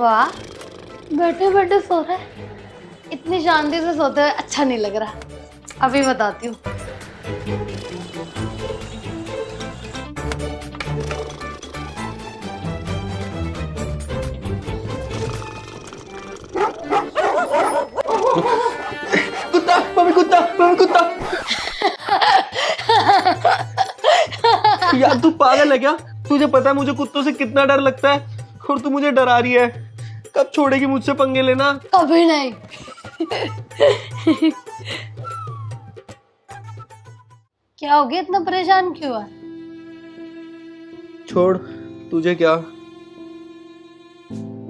वाह, बैठे बैठे सो रहा है। इतनी शांति से सोते हुए अच्छा नहीं लग रहा। अभी बताती हूँ। कुत्ता, मम्मी कुत्ता, मम्मी कुत्ता। यार तू पागल है क्या? तुझे पता है मुझे कुत्तों से कितना डर लगता है, और तू मुझे डरा रही है। कब छोड़ेगी मुझसे पंगे लेना? कभी नहीं। क्या हो गया, इतना परेशान क्यों है? छोड़, तुझे क्या?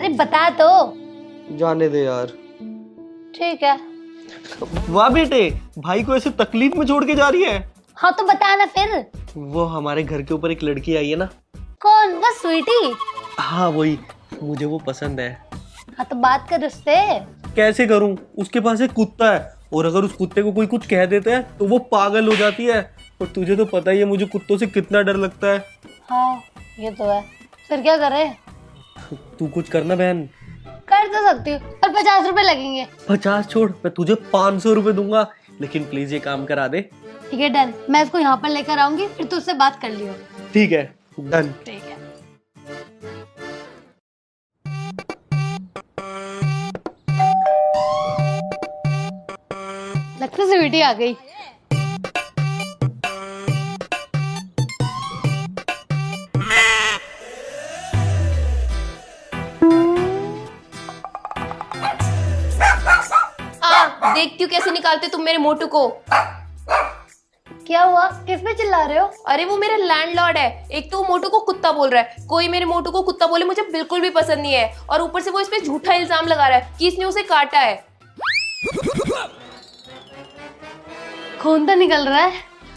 अरे बता तो। जाने दे यार। ठीक है। वाह बेटे, भाई को ऐसे तकलीफ में छोड़ के जा रही है। हाँ तो बता ना फिर। वो हमारे घर के ऊपर एक लड़की आई है ना। कौन? वो स्वीटी? हाँ वही, मुझे वो पसंद है। हाँ तो बात कर उससे। कैसे करूं? उसके पास एक कुत्ता है, और अगर उस कुत्ते को कोई कुछ कह देता है तो वो पागल हो जाती है। और तुझे तो पता ही है मुझे कुत्तों से कितना डर लगता है। हाँ ये तो है। फिर क्या करे? तू कुछ करना बहन। कर तो सकती हूँ, पर 50 रुपए लगेंगे। 50 छोड़, मैं तुझे 500 रुपए दूंगा, लेकिन प्लीज ये काम करा दे। ठीक है डन। मैं इसको यहाँ पर लेकर आऊंगी, फिर तू उससे बात कर लियो। ठीक है डन। ठीक है। लगता है स्वीटी आ गई। देखती हूँ कैसे निकालते तुम मेरे मोटू को। क्या हुआ? किस पे चिल्ला रहे हो? अरे वो मेरा लैंडलॉर्ड है। एक तो वो मोटू को कुत्ता बोल रहा है, कोई मेरे मोटू को कुत्ता बोले मुझे बिल्कुल भी पसंद नहीं है, और ऊपर से वो इस पे झूठा इल्जाम लगा रहा है कि इसने उसे काटा है। खून तो निकल रहा है।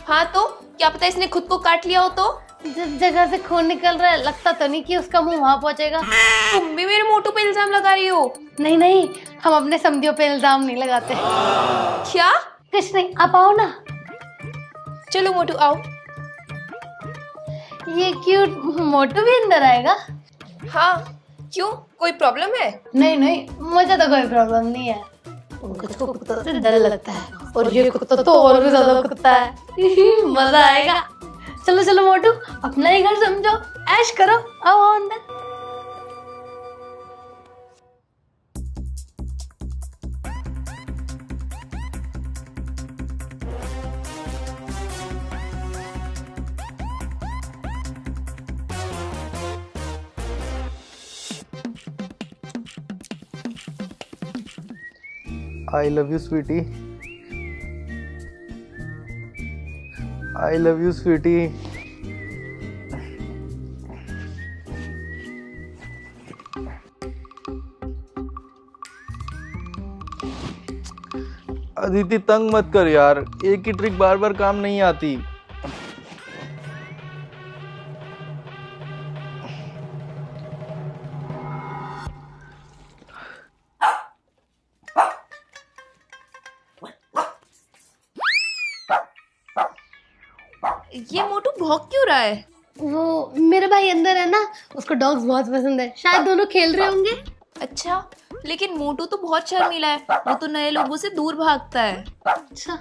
हाँ तो क्या पता इसने खुद को काट लिया हो तो। जिस जगह से खून निकल रहा है लगता तो नहीं कि उसका मुंह वहां पहुंचेगा। तुम भी मेरे मोटू पे इल्जाम लगा रही हो। नहीं नहीं, हम अपने समधियों पे इल्जाम नहीं लगाते। क्या? कुछ नहीं, आप आओ ना। चलो मोटू आओ। ये क्यूट मोटू भी अंदर आएगा? हाँ क्यों, कोई प्रॉब्लम है? नहीं नहीं, मुझे तो कोई प्रॉब्लम नहीं है। मुझको कुत्तों से डर लगता है, और ये कुत्ता तो और भी ज्यादा कुत्ता है। मजा आएगा। चलो चलो मोटू, अपना ही घर समझो, ऐश करो। आओ आओ अंदर। I love you sweetie, I love you sweetie. Aditi तंग मत कर यार, एक ही ट्रिक बार बार काम नहीं आती। ये मोटू भौंक क्यों रहा है? वो मेरा भाई अंदर है ना, उसको डॉग्स बहुत पसंद है, शायद दोनों खेल रहे होंगे। अच्छा, लेकिन मोटू तो बहुत शर्मीला है, वो तो नए लोगों से दूर भागता है। अच्छा।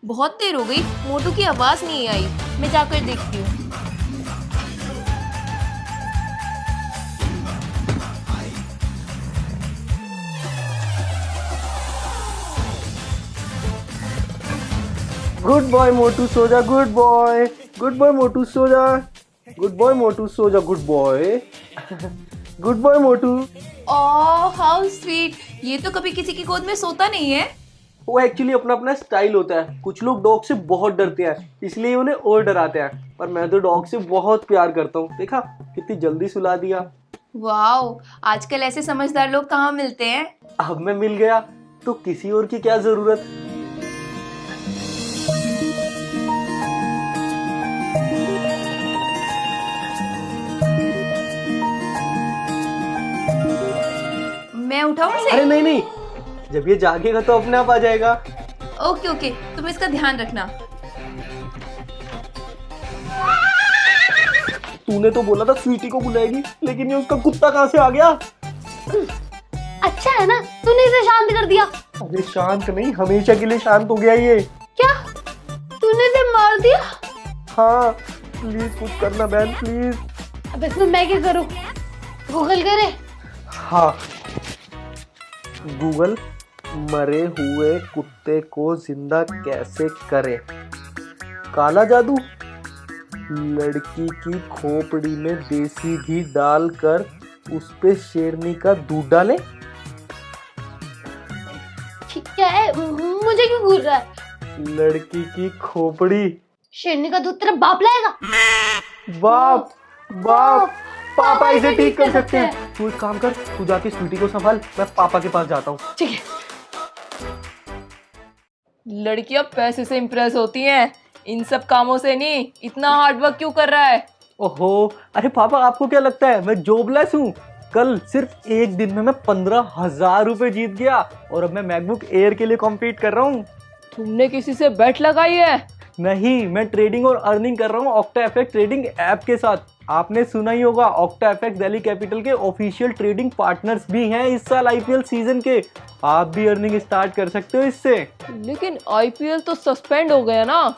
बहुत देर हो गई, मोटू की आवाज नहीं आई। मैं जाकर देखती हूँ। गुड बॉय मोटू सो जा, गुड बॉय, गुड बॉय मोटू सो जा, गुड बॉय मोटू सो जा, good boy. Good boy Motu. Oh how sweet, ये तो कभी किसी की गोद में सोता नहीं है। वो एक्चुअली अपना अपना स्टाइल होता है, कुछ लोग डॉग से बहुत डरते हैं इसलिए उन्हें और डराते हैं, पर मैं तो डॉग से बहुत प्यार करता हूँ। देखा कितनी जल्दी सुला दिया। वाओ, आजकल ऐसे समझदार लोग कहाँ मिलते हैं। अब मैं मिल गया तो किसी और की क्या जरूरत। मैं उठाऊं अरे इसे? नहीं नहीं, जब ये जागेगा तो अपने आप आ जाएगा। ओके ओके, तुम इसका ध्यान रखना। तूने तो बोला था स्वीटी को बुलाएगी, लेकिन ये उसका कुत्ता कहाँ से आ गया। अच्छा है ना, तूने इसे शांत कर दिया। अरे शांत नहीं, हमेशा के लिए शांत हो गया ये। क्या तूने इसे मार दिया? हाँ प्लीज कुछ करना बहन प्लीज। अब इसमें मैं क्या करूं? गूगल करे। हाँ गूगल, मरे हुए कुत्ते को जिंदा कैसे करें। काला जादू, लड़की की खोपड़ी में देसी घी डालकर उस पे शेरनी का दूध डालें। क्या है, मुझे क्यों घूर रहा है? लड़की की खोपड़ी। शेरनी का दूध तेरा बाप लाएगा? बाप बाप, पापा इसे ठीक कर सकते हैं। तू एक काम कर, तू जाके स्वीटी को संभाल, मैं पापा के पास जाता हूँ। ठीक है। लड़कियां पैसे से इम्प्रेस होती हैं, इन सब कामों से नहीं। इतना हार्ड वर्क क्यों कर रहा है? ओहो, अरे पापा आपको क्या लगता है मैं जॉबलेस हूँ? कल सिर्फ एक दिन में मैं 15,000 रुपए जीत गया और अब मैं मैकबुक एयर के लिए कॉम्पीट कर रहा हूँ। तुमने किसी से बेट लगाई है? नहीं, मैं ट्रेडिंग और अर्निंग कर रहा हूँ ऑक्टा एफएक्स ट्रेडिंग ऐप के साथ। आपने सुना ही होगा, ऑक्टा एफएक्स दिल्ली कैपिटल के ऑफिशियल ट्रेडिंग पार्टनर्स भी हैं इस साल आईपीएल सीजन के। आप भी अर्निंग स्टार्ट कर सकते हो इससे। लेकिन आईपीएल तो सस्पेंड हो गया ना।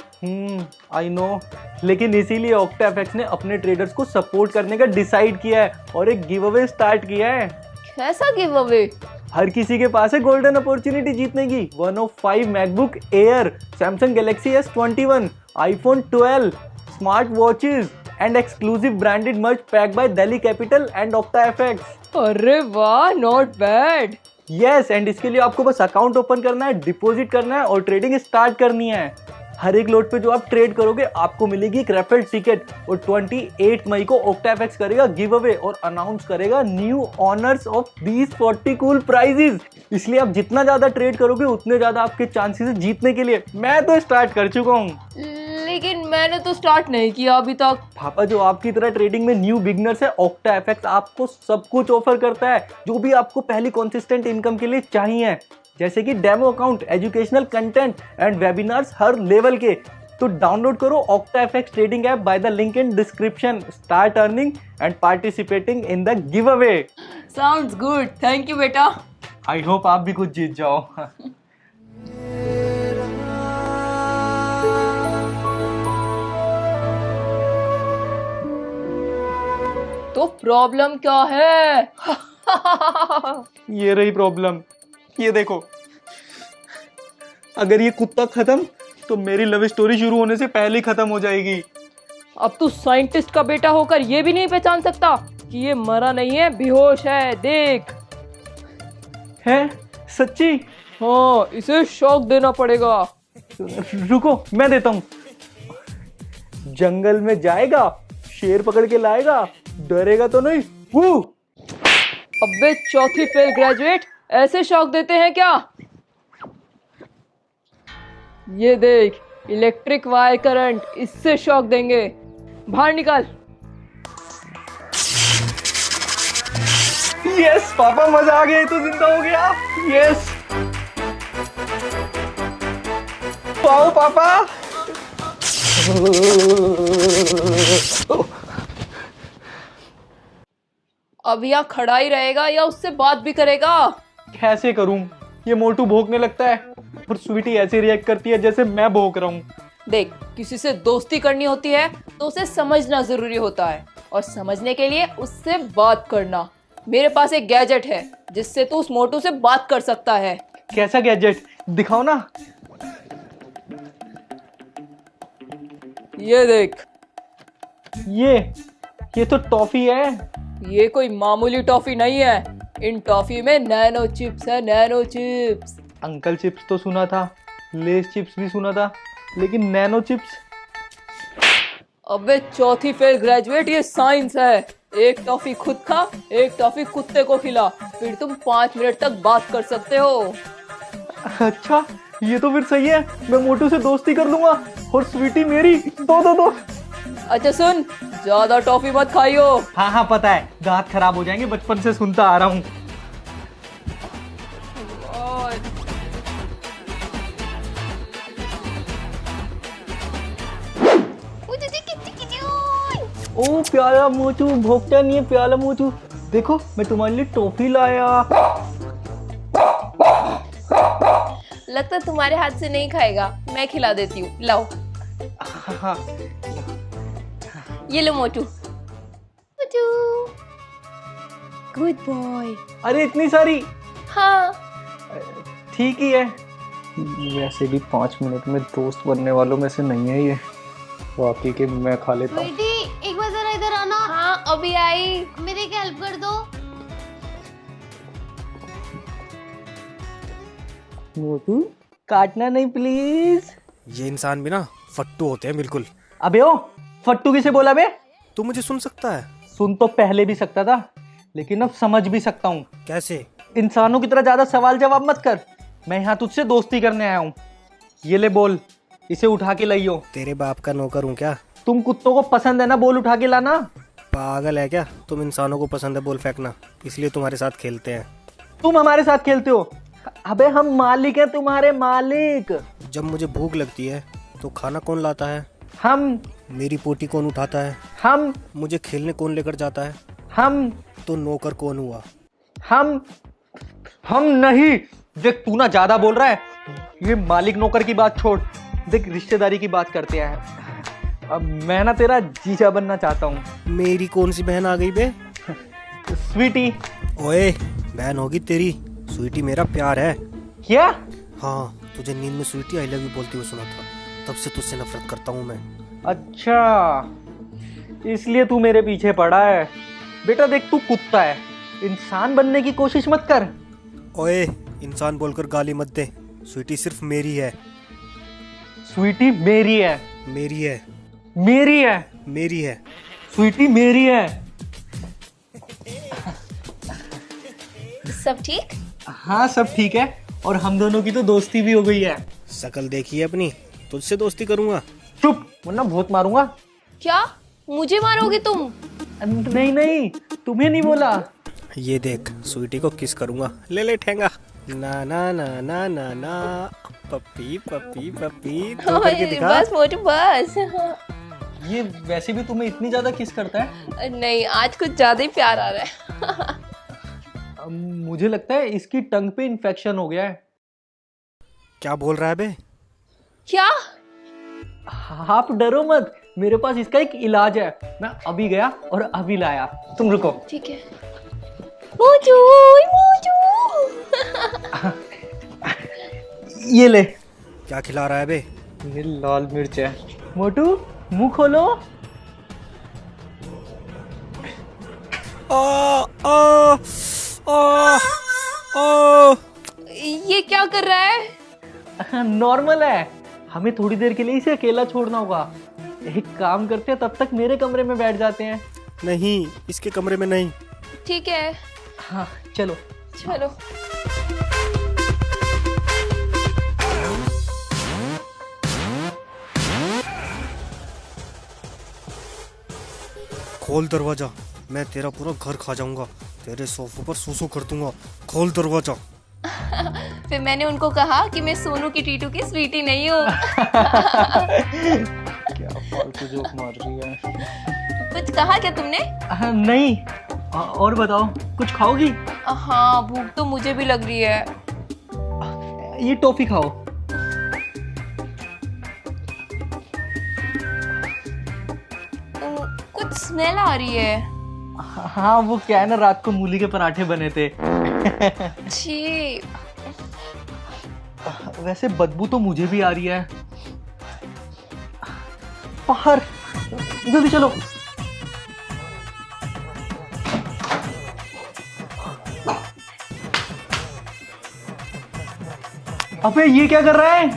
आई नो, लेकिन इसीलिए ऑक्टा एफएक्स ने अपने ट्रेडर्स को सपोर्ट करने का डिसाइड किया है और एक गिव अवे स्टार्ट किया है। कैसा गिव अवे? हर किसी के पास है गोल्डन अपॉर्चुनिटी जीतने की। 105 MacBook Air, Samsung Galaxy S21, iPhone 12, smart watches and exclusive branded merch pack by Delhi capital and Octa FX. अरे वाह, नॉट बैड। यस, एंड इसके लिए आपको बस अकाउंट ओपन करना है, डिपॉजिट करना है और ट्रेडिंग स्टार्ट करनी है। हर एक लोट पे जो आप ट्रेड करोगे आपको मिलेगी एक रेफरल टिकट और 28 मई को ऑक्टा एफएक्स करेगा गिव अवे और अनाउंस करेगा new owners of these 40 cool prizes. इसलिए आप जितना ज्यादा ट्रेड करोगे उतने ज्यादा आपके चांसेस है जीतने के लिए। मैं तो स्टार्ट कर चुका हूँ। लेकिन मैंने तो स्टार्ट नहीं किया अभी तक। पापा जो आपकी तरह ट्रेडिंग में न्यू बिगनर्स है, ऑक्टा एफएक्स आपको सब कुछ ऑफर करता है जो भी आपको पहली कंसिस्टेंट इनकम के लिए चाहिए, जैसे कि demo account, educational content and webinars हर लेवल के। तो डाउनलोड करो Octa FX trading app by the link in description, start earning and participating in the giveaway. Sounds good, thank you बेटा। आई होप आप भी कुछ जीत जाओ। तो प्रॉब्लम क्या है? ये रही प्रॉब्लम, ये देखो। अगर ये कुत्ता खत्म तो मेरी लव स्टोरी शुरू होने से पहले ही खत्म हो जाएगी। अब तू साइंटिस्ट का बेटा होकर ये भी नहीं पहचान सकता कि ये मरा नहीं है, बेहोश है। देख। है सच्ची? हाँ, इसे शॉक देना पड़ेगा। रुको मैं देता हूँ। जंगल में जाएगा, शेर पकड़ के लाएगा, डरेगा तो नहीं। वो अबे चौथी फेल ग्रेजुएट, ऐसे शॉक देते हैं क्या? ये देख, इलेक्ट्रिक वायर करंट, इससे शॉक देंगे। बाहर निकाल। यस पापा, मजा आ गया, तो जिंदा हो गया। यस पाओ पापा। अब यहाँ खड़ा ही रहेगा या उससे बात भी करेगा? कैसे करूं? ये मोटू भौंकने लगता है और स्वीटी ऐसे रिएक्ट करती है जैसे मैं भौंक रहा हूँ। देख, किसी से दोस्ती करनी होती है तो उसे समझना जरूरी होता है, और समझने के लिए उससे बात करना। मेरे पास एक गैजेट है जिससे तू उस मोटू से बात कर सकता है। कैसा गैजेट? दिखाओ ना। ये देख। ये तो टॉफी है। ये कोई मामूली टॉफी नहीं है, इन टॉफी में नैनो चिप्स है, नैनो चिप्स। अंकल चिप्स तो सुना था, लेस चिप्स भी सुना था, लेकिन नैनो चिप्स? अबे चौथी फेल ग्रेजुएट, ये साइंस है। एक टॉफी खुद खा, एक टॉफी कुत्ते को खिला, फिर तुम 5 मिनट तक बात कर सकते हो। अच्छा, ये तो फिर सही है, मैं मोटू से दोस्ती कर लूंगा और स्वीटी मेरी। दो दो दो। अच्छा सुन, ज्यादा टॉफी मत खाइयो। हाँ हाँ पता है, दांत खराब हो जाएंगे, बचपन से सुनता आ रहा हूँ। ओ प्याला मोचू, भोगता नहीं है प्याला मोचू। देखो मैं तुम्हारे लिए टॉफी लाया। लगता है तुम्हारे हाथ से नहीं खाएगा, मैं खिला देती हूँ, लाओ। हाँ, ये लो मोटू। मोटू गुड बॉय। अरे इतनी सारी? हाँ ठीक ही है, वैसे भी 5 मिनट में दोस्त बनने वालों में से नहीं है ये। बाकी के मैं खा लेता हूँ। एक बार जरा इधर आना। हाँ अभी आई। मेरी एक हेल्प कर दो। मोटू काटना नहीं प्लीज। ये इंसान भी ना फट्टू होते हैं बिल्कुल। अबे ओ, फट्टू किसे बोला बे? तू मुझे सुन सकता है? सुन तो पहले भी सकता था, लेकिन अब समझ भी सकता हूँ। कैसे? इंसानों की तरह ज्यादा सवाल जवाब मत कर, मैं यहाँ तुझसे दोस्ती करने आया हूँ। ये ले बोल, इसे उठा के लाइयो। तेरे बाप का नौकर हूँ क्या? तुम कुत्तों को पसंद है ना बोल उठा के लाना। पागल है क्या? तुम इंसानों को पसंद है बोल फेंकना, इसलिए तुम्हारे साथ खेलते हैं। तुम हमारे साथ खेलते हो? अबे हम मालिक हैं, तुम्हारे मालिक। जब मुझे भूख लगती है तो खाना कौन लाता है? हम। मेरी पोटी कौन उठाता है? हम। मुझे खेलने कौन लेकर जाता है? हम। तो नौकर कौन हुआ? हम नहीं। देख तू ना ज्यादा बोल रहा है, ये मालिक नौकर की बात छोड़, देख रिश्तेदारी की बात करते हैं। अब मैं ना तेरा जीजा बनना चाहता हूँ। मेरी कौन सी बहन आ गई बे? स्वीटी। ओए बहन होगी तेरी, स्वीटी मेरा प्यार है। क्या? हाँ, तुझे नींद में स्वीटी आई लव यू बोलती हुए सुना था, तब से तुझसे नफरत करता हूँ मैं। अच्छा, इसलिए तू मेरे पीछे पड़ा है। बेटा देख तू कुत्ता है, इंसान बनने की कोशिश मत कर। ओए इंसान बोलकर गाली मत दे, स्वीटी सिर्फ मेरी है। स्वीटी मेरी है। मेरी है। मेरी है। मेरी है। स्वीटी मेरी है। सब ठीक? हाँ सब ठीक है, और हम दोनों की तो दोस्ती भी हो गई है। शकल देखी है अपनी, तुझसे दोस्ती करूंगा। चुप, वरना बहुत मारूंगा। क्या मुझे मारोगे तुम? नहीं नहीं, तुम्हें नहीं बोला। ये देख, स्वीटी को किस करूंगा, ले ले ठेंगा। ना ना ना ना ना ना, पप्पी पप्पी पप्पी, तो करके दिखा। बस मोटू बस। ये वैसे भी तुम्हें इतनी ज्यादा किस करता है? नहीं, आज कुछ ज्यादा ही प्यार आ रहा है। मुझे लगता है इसकी टंग पे इन्फेक्शन हो गया है। क्या बोल रहा है बे? क्या? आप डरो मत, मेरे पास इसका एक इलाज है। मैं अभी गया और अभी लाया, तुम रुको। ठीक है। मोटू मोटू। ये ले। क्या खिला रहा है बे? ये लाल मिर्च है। मोटू मुंह खोलो। आ, आ, आ, आ। ये क्या कर रहा है? नॉर्मल है, हमें थोड़ी देर के लिए इसे अकेला छोड़ना होगा। एक काम करते हैं, तब तक मेरे कमरे में बैठ जाते हैं। नहीं, इसके कमरे में नहीं। ठीक है, हाँ चलो। चलो। खोल दरवाजा, मैं तेरा पूरा घर खा जाऊंगा, तेरे सोफे पर सूसू कर दूंगा। खोल दरवाजा। फिर मैंने उनको कहा कि मैं सोनू की टीटू की स्वीटी नहीं हूँ। क्या फालतू जोक मार रही है। कुछ कहा क्या तुमने? नहीं, और बताओ, कुछ खाओगी? हाँ, भूख तो मुझे भी लग रही है। ये टॉफी खाओ। कुछ स्मेल आ रही है। हाँ वो क्या है ना, रात को मूली के पराठे बने थे। छी। वैसे बदबू तो मुझे भी आ रही है। बाहर जल्दी चलो। अबे ये क्या कर रहा है?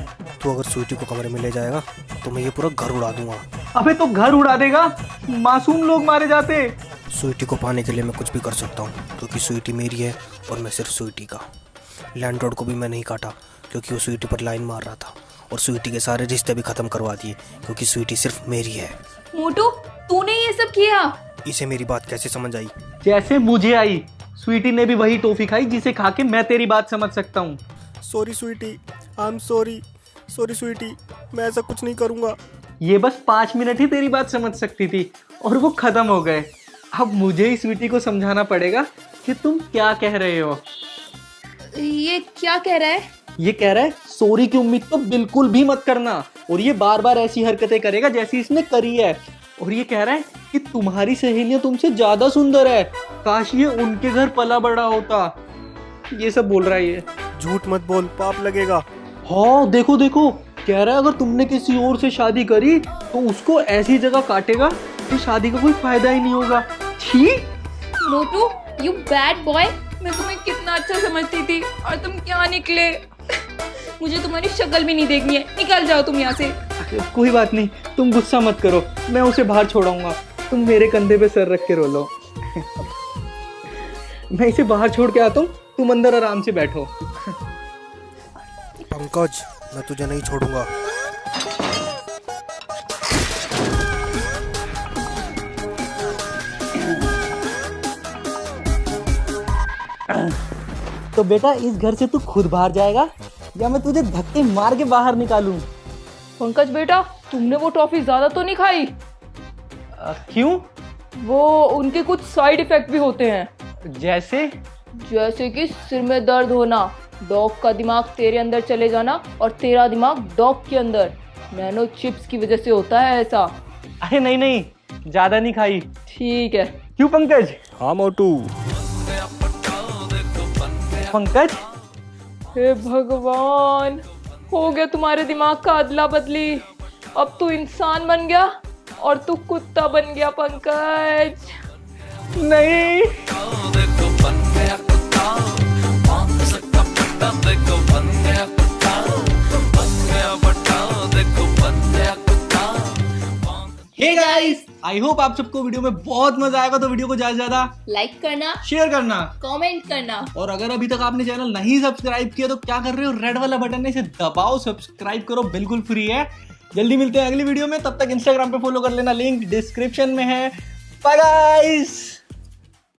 तू अगर स्वीटी को कमरे में ले जाएगा तो मैं ये पूरा घर उड़ा दूंगा। अबे तो घर उड़ा देगा, मासूम लोग मारे जाते। स्वीटी को पाने के लिए मैं कुछ भी कर सकता हूँ क्योंकि स्वीटी मेरी है और मैं सिर्फ स्वीटी का। लैंडलॉर्ड को भी मैं नहीं काटा क्योंकि वो स्वीटी पर लाइन मार रहा था, और स्वीटी के सारे रिश्ते भी खत्म करवा दिए क्योंकि स्वीटी सिर्फ मेरी है। मोटू तूने ये सब किया? इसे मेरी बात कैसे समझ आई? जैसे मुझे आई, स्वीटी ने भी वही टॉफी खाई जिसे खा के मैं तेरी बात समझ सकता हूँ। Sorry sweetie, I am sorry. Sorry sweetie, मैं ऐसा कुछ नहीं करूँगा। ये बस 5 मिनट ही तेरी बात समझ सकती थी और वो खत्म हो गए। अब मुझे ही स्वीटी को समझाना पड़ेगा कि तुम क्या कह रहे हो। ये क्या कह रहा है? ये कह रहा है सॉरी की उम्मीद तो बिल्कुल भी मत करना, और ये बार बार ऐसी हरकतें करेगा जैसी इसने करी है। और ये कह रहा है कि तुम्हारी सहेलियां तुमसे ज्यादा सुंदर है, काश ये उनके घर पला बड़ा होता। ये सब बोल रहा है ये। झूठ मत बोल, पाप लगेगा। हाँ देखो देखो, कह रहा है अगर तुमने किसी और से शादी करी तो उसको ऐसी जगह काटेगा कि शादी का कोई फायदा ही नहीं होगा। ठीक मोटू यू बैड बॉय, मैं तुम्हें कितना अच्छा समझती थी और तुम क्या निकले। मुझे तुम्हारी शक्ल भी नहीं देखनी है, निकल जाओ तुम यहाँ से। कोई बात नहीं, तुम गुस्सा मत करो, मैं उसे बाहर छोड़ाऊंगा। तुम मेरे कंधे पे सर रख के रो लो। मैं इसे बाहर छोड़ के आता हूँ, तुम अंदर आराम से बैठो। पंकज, मैं तुझे नहीं छोड़ूंगा। तो बेटा इस घर से तू खुद बाहर जाएगा या मैं तुझे धक्के मार के बाहर निकालूं? पंकज बेटा, तुमने वो टॉफी ज्यादा तो नहीं खाई? क्यों? वो उनके कुछ साइड इफेक्ट भी होते हैं। जैसे कि सिर में दर्द होना, डॉग का दिमाग तेरे अंदर चले जाना और तेरा दिमाग डॉग के अंदर। नैनो चिप्स की वजह से होता है ऐसा। अरे नहीं नहीं, ज्यादा नहीं खाई। ठीक है। क्यों पंकज? हाँ मोटू। पंकज, हे भगवान, हो गया तुम्हारे दिमाग का अदला बदली। अब तू इंसान बन गया और तू कुत्ता बन गया पंकज। नहीं। हे गाइस, आई होप आप सबको वीडियो में बहुत मजा आएगा। तो वीडियो को ज्यादा से ज्यादा लाइक करना, शेयर करना, कमेंट करना, और अगर अभी तक आपने चैनल नहीं सब्सक्राइब किया तो क्या कर रहे हो, रेड वाला बटन है इसे दबाओ, सब्सक्राइब करो, बिल्कुल फ्री है। जल्दी मिलते हैं अगली वीडियो में, तब तक इंस्टाग्राम पे फॉलो कर लेना, लिंक डिस्क्रिप्शन में है। Bye guys.